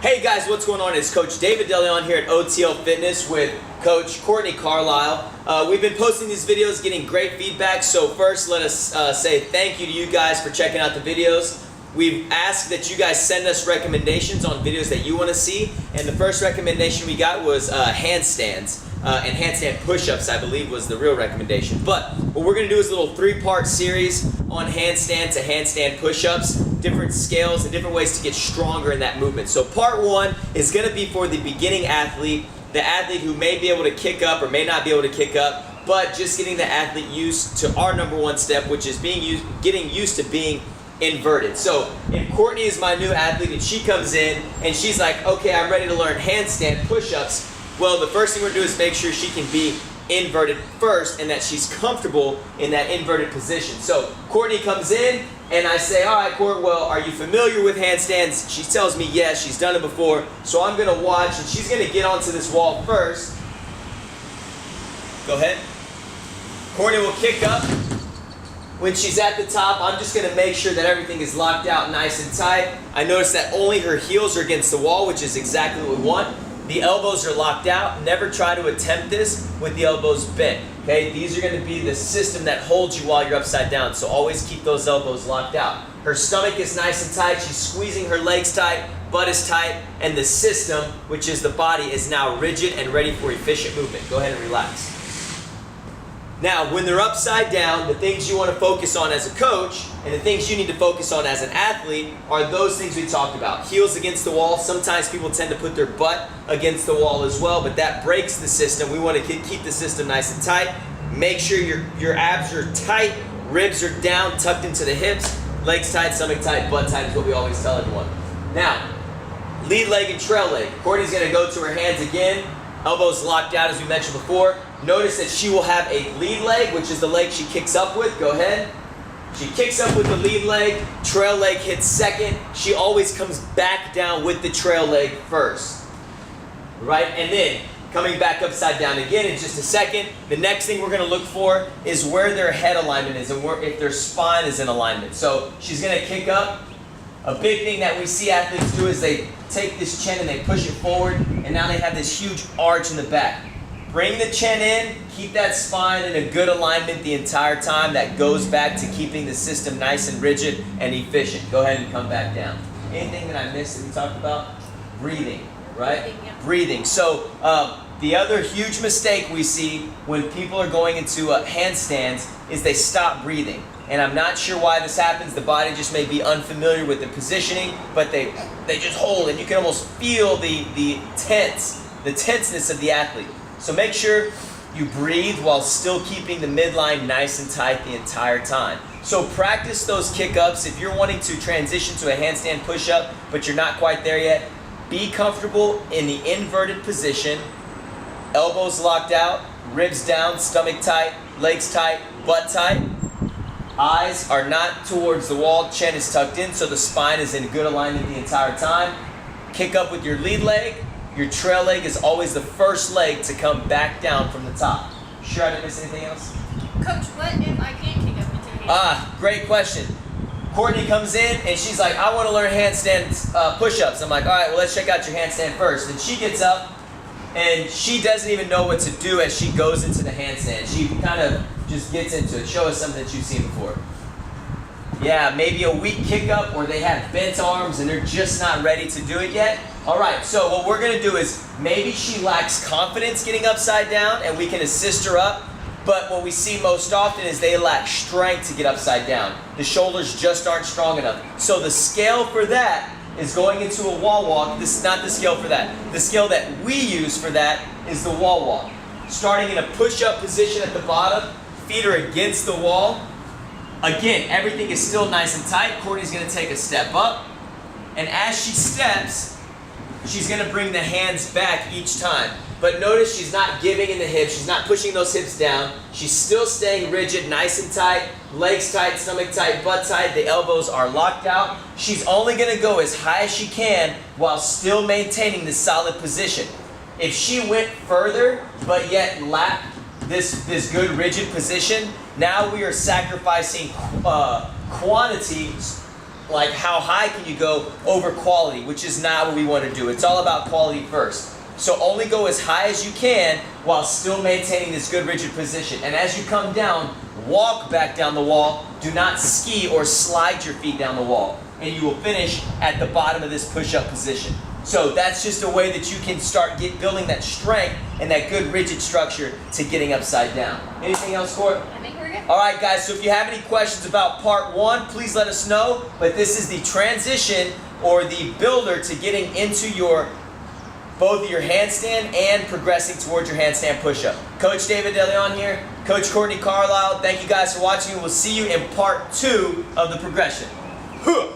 Hey guys, what's going on? It's Coach David DeLeon here at OTL Fitness with Coach Courtney Carlisle. We've been posting these videos, getting great feedback. So first, let us say thank you to you guys for checking out the videos. We've asked that you guys send us recommendations on videos that you want to see. And the first recommendation we got was handstands. And handstand push-ups, I believe, was the real recommendation. But what we're going to do is a little three-part series on handstand to handstand push-ups, different scales and different ways to get stronger in that movement. So part one is going to be for the beginning athlete, the athlete who may be able to kick up or may not be able to kick up, but just getting the athlete used to our number one step, which is getting used to being inverted. So if Courtney is my new athlete and she comes in and she's like, okay, I'm ready to learn handstand push-ups, well, the first thing we're going to do is make sure she can be inverted first and that she's comfortable in that inverted position. So Courtney comes in and I say, all right, Court, well, are you familiar with handstands? She tells me yes, she's done it before. So I'm going to watch and she's going to get onto this wall first. Go ahead. Courtney will kick up. When she's at the top, I'm just going to make sure that everything is locked out nice and tight. I notice that only her heels are against the wall, which is exactly what we want. The elbows are locked out. Never try to attempt this with the elbows bent. Okay, these are going to be the system that holds you while you're upside down. So always keep those elbows locked out. Her stomach is nice and tight. She's squeezing her legs tight, butt is tight, and the system, which is the body, is now rigid and ready for efficient movement. Go ahead and relax. Now, when they're upside down, the things you want to focus on as a coach and the things you need to focus on as an athlete are those things we talked about. Heels against the wall. Sometimes people tend to put their butt against the wall as well, but that breaks the system. We want to keep the system nice and tight. Make sure your abs are tight, ribs are down, tucked into the hips, legs tight, stomach tight, butt tight is what we always tell everyone. Now, lead leg and trail leg. Courtney's going to go to her hands again. Elbows locked out as we mentioned before. Notice that she will have a lead leg, which is the leg she kicks up with. Go ahead. She kicks up with the lead leg. Trail leg hits second. She always comes back down with the trail leg first. Right? And then coming back upside down again in just a second. The next thing we're going to look for is where their head alignment is and if their spine is in alignment. So she's going to kick up. A big thing that we see athletes do is they take this chin and they push it forward, and now they have this huge arch in the back. Bring the chin in, keep that spine in a good alignment the entire time. That goes back to keeping the system nice and rigid and efficient. Go ahead and come back down. Anything that I missed that we talked about? Breathing, right? Breathing, yeah. Breathing. So the other huge mistake we see when people are going into handstands is they stop breathing. And I'm not sure why this happens. The body just may be unfamiliar with the positioning, but they just hold, and you can almost feel the tenseness of the athlete. So make sure you breathe while still keeping the midline nice and tight the entire time. So practice those kick-ups. If you're wanting to transition to a handstand push-up, but you're not quite there yet, be comfortable in the inverted position, elbows locked out, ribs down, stomach tight, legs tight, butt tight. Eyes are not towards the wall, chin is tucked in, so the spine is in good alignment the entire time. Kick up with your lead leg. Your trail leg is always the first leg to come back down from the top. Sure I didn't miss anything else? Coach, what if I can't kick up into the hands? Great question. Courtney comes in and she's like, I want to learn handstand push-ups. I'm like, all right, well, let's check out your handstand first. And she gets up and she doesn't even know what to do as she goes into the handstand. She kind of just gets into it. Show us something that you've seen before. Yeah, maybe a weak kick up or they have bent arms and they're just not ready to do it yet. All right, so what we're going to do is maybe she lacks confidence getting upside down and we can assist her up. But what we see most often is they lack strength to get upside down. The shoulders just aren't strong enough. So the scale for that is going into a wall walk. This is not the scale for that. The scale that we use for that is the wall walk. Starting in a push-up position at the bottom, feet are against the wall. Again, everything is still nice and tight. Courtney's going to take a step up. And as she steps, she's going to bring the hands back each time. But notice she's not giving in the hips. She's not pushing those hips down. She's still staying rigid, nice and tight. Legs tight, stomach tight, butt tight. The elbows are locked out. She's only going to go as high as she can while still maintaining the solid position. If she went further, but yet lacked this good rigid position, now we are sacrificing quantity like how high can you go over quality, which is not what we want to do. It's all about quality first. So only go as high as you can while still maintaining this good rigid position. And as you come down, walk back down the wall. Do not ski or slide your feet down the wall. And you will finish at the bottom of this push-up position. So that's just a way that you can start building that strength and that good rigid structure to getting upside down. Anything else, Court? I think we're good. All right, guys, so if you have any questions about part one, please let us know. But this is the transition or the builder to getting into both your handstand and progressing towards your handstand push-up. Coach David DeLeon here, Coach Courtney Carlisle. Thank you guys for watching, and we'll see you in part two of the progression. Huh.